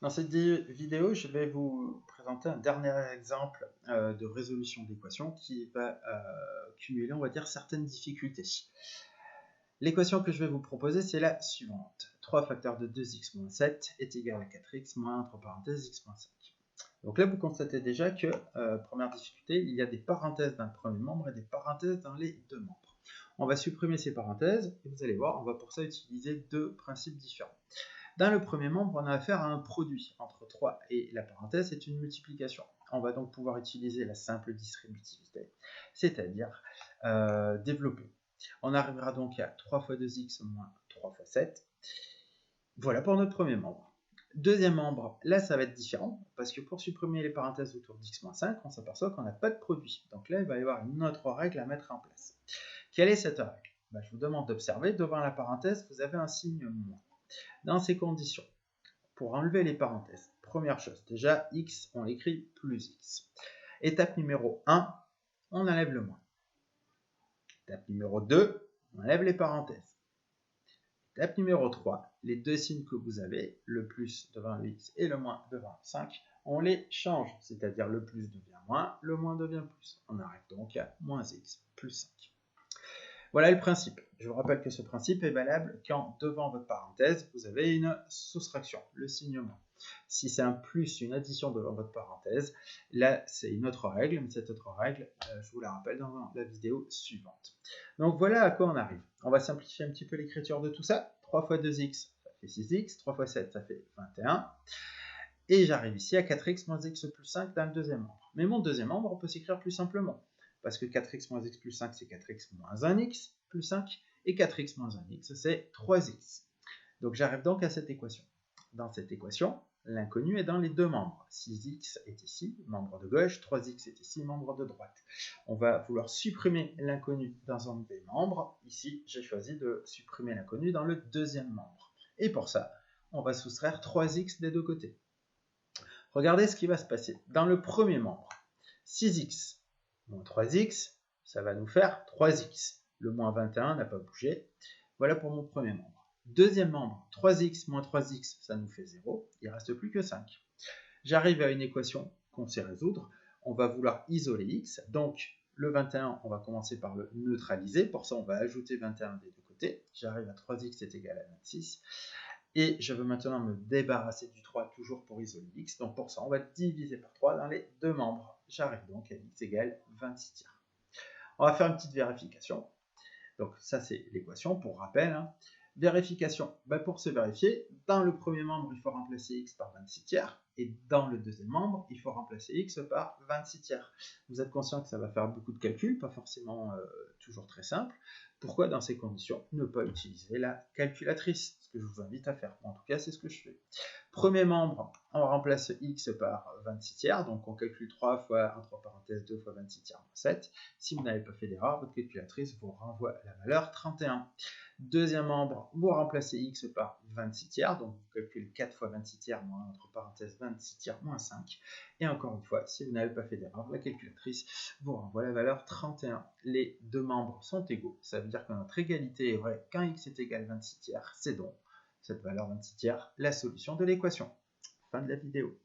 Dans cette vidéo, je vais vous présenter un dernier exemple de résolution d'équation qui va cumuler, on va dire, certaines difficultés. L'équation que je vais vous proposer, c'est la suivante. 3 facteurs de 2x moins 7 est égal à 4x moins, entre parenthèses, x moins 5. Donc là, vous constatez déjà que, première difficulté, il y a des parenthèses dans le premier membre et des parenthèses dans les deux membres. On va supprimer ces parenthèses et vous allez voir, on va pour ça utiliser deux principes différents. Dans le premier membre, on a affaire à un produit entre 3 et la parenthèse, c'est une multiplication. On va donc pouvoir utiliser la simple distributivité, c'est-à-dire développer. On arrivera donc à 3 fois 2x moins 3 fois 7. Voilà pour notre premier membre. Deuxième membre, là ça va être différent, parce que pour supprimer les parenthèses autour d'x moins 5, on s'aperçoit qu'on n'a pas de produit. Donc là, il va y avoir une autre règle à mettre en place. Quelle est cette règle? Je vous demande d'observer, devant la parenthèse, vous avez un signe moins. Dans ces conditions, pour enlever les parenthèses, première chose, déjà x, on l'écrit plus x. Étape numéro 1, on enlève le moins. Étape numéro 2, on enlève les parenthèses. Étape numéro 3, les deux signes que vous avez, le plus devant le x et le moins devant le 5, on les change, c'est-à-dire le plus devient moins, le moins devient plus. On arrive donc à moins x plus 5. Voilà le principe. Je vous rappelle que ce principe est valable quand devant votre parenthèse, vous avez une soustraction, le signe moins. Si c'est un plus, une addition devant votre parenthèse, là c'est une autre règle, mais cette autre règle, je vous la rappelle dans la vidéo suivante. Donc voilà à quoi on arrive. On va simplifier un petit peu l'écriture de tout ça. 3 fois 2x, ça fait 6x, 3 fois 7, ça fait 21. Et j'arrive ici à 4x moins x plus 5 dans le deuxième membre. Mais mon deuxième membre, on peut s'écrire plus simplement. Parce que 4x moins x plus 5, c'est 4x moins 1x plus 5. Et 4x moins 1x, c'est 3x. Donc j'arrive donc à cette équation. Dans cette équation, l'inconnu est dans les deux membres. 6x est ici, membre de gauche, 3x est ici, membre de droite. On va vouloir supprimer l'inconnu dans un des membres. Ici, j'ai choisi de supprimer l'inconnu dans le deuxième membre. Et pour ça, on va soustraire 3x des deux côtés. Regardez ce qui va se passer. Dans le premier membre, 6x moins 3x, ça va nous faire 3x. Le moins 21 n'a pas bougé. Voilà pour mon premier membre. Deuxième membre, 3x moins 3x, ça nous fait 0. Il ne reste plus que 5. J'arrive à une équation qu'on sait résoudre. On va vouloir isoler x. Donc, le 21, on va commencer par le neutraliser. Pour ça, on va ajouter 21 des deux côtés. J'arrive à 3x est égal à 26. Et je veux maintenant me débarrasser du 3 toujours pour isoler x. Donc pour ça, on va diviser par 3 dans les deux membres. J'arrive donc à x égale 26 tiers. On va faire une petite vérification. Donc ça, c'est l'équation pour rappel. Vérification, pour se vérifier, dans le premier membre, il faut remplacer x par 26 tiers. Et dans le deuxième membre, il faut remplacer x par 26 tiers. Vous êtes conscient que ça va faire beaucoup de calculs, pas forcément toujours très simple. Pourquoi, dans ces conditions, ne pas utiliser la calculatrice? Ce que je vous invite à faire. En tout cas, c'est ce que je fais. Premier membre, on remplace x par 26 tiers. Donc, on calcule 3 fois, entre parenthèses, 2 fois 26 tiers moins 7. Si vous n'avez pas fait d'erreur, votre calculatrice vous renvoie la valeur 31. Deuxième membre, vous remplacez x par 26 tiers. Donc, vous calculez 4 fois 26 tiers moins, entre parenthèses, 26 tiers moins 5. Et encore une fois, si vous n'avez pas fait d'erreur, la calculatrice vous renvoie la valeur 31. Les deux membres sont égaux. Ça veut dire que notre égalité est vraie quand x est égal à 26 tiers. C'est donc cette valeur 26 tiers la solution de l'équation. Fin de la vidéo.